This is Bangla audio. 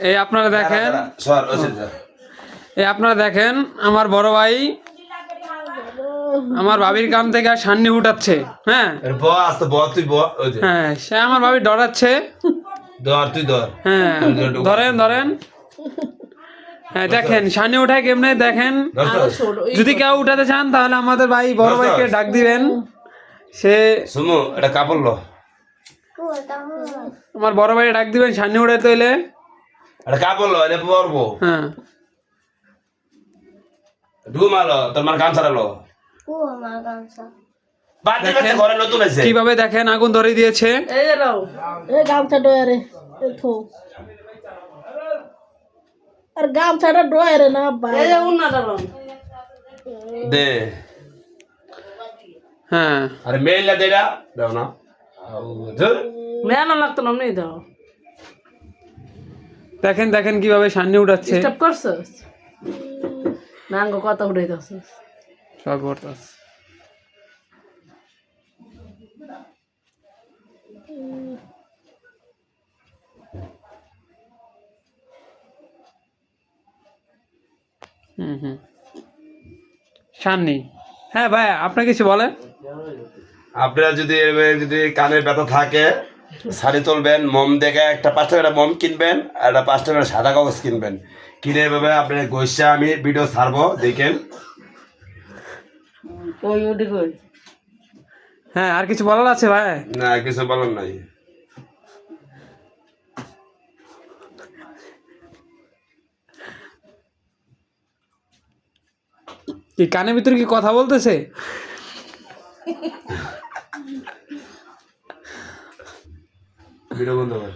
এই আপনারা দেখেন আমার বড় ভাই আমার ভাবির কান থেকে সান্নি উঠাচ্ছে। হ্যাঁ হ্যাঁ, সে আমার ভাবি ডরাচ্ছে। হ্যাঁ ধরেন। হ্যাঁ দেখেন সান্নি উঠায় কেমনে দেখেন। যদি কেউ উঠাতে চান তাহলে আমাদের ভাই বড় ভাইকে ডাক দিবেন। সে এটা কাপড় লো, আমার বড় ভাই ডাক দিবেন সান্নি উঠাতে হইলে। এটা কাপড় লো, এটা পরবো। হ্যাঁ ঢুমালো তোমার গান ছাড়ালো। কিভাবে দেখেন আগুন ধরে দিয়েছে। আর গামছাটা ডয়ারে না দে। হ্যাঁ আরে মেইলা দেরা দাও না, মেলা লাগতো না নেই দাও। দেখেন কিভাবে সান্নি উঠাচ্ছে। স্টপ করছস না গো, কত উঠাইতাছস সব করতাস। সান্নি। হ্যাঁ ভাই আপনি কিছু বলেন। আপনারা যদি কানের ব্যথা থাকে শাড়ি তুলবেন, মোম দেখে একটা 5 টাকার মোম কিনবেন আর একটা 5 টাকার সাদা কাগজ কিনবেন। কিনে এভাবে আপনার গৈসা আমি ভিডিও ছাড়বো, দেখেন। হ্যাঁ আর কিছু বলার আছে ভাই? না কিছু বলার নাই। কি কানের ভিতরে কি কথা বলতেছে? ভিডিও বন্ধ কর।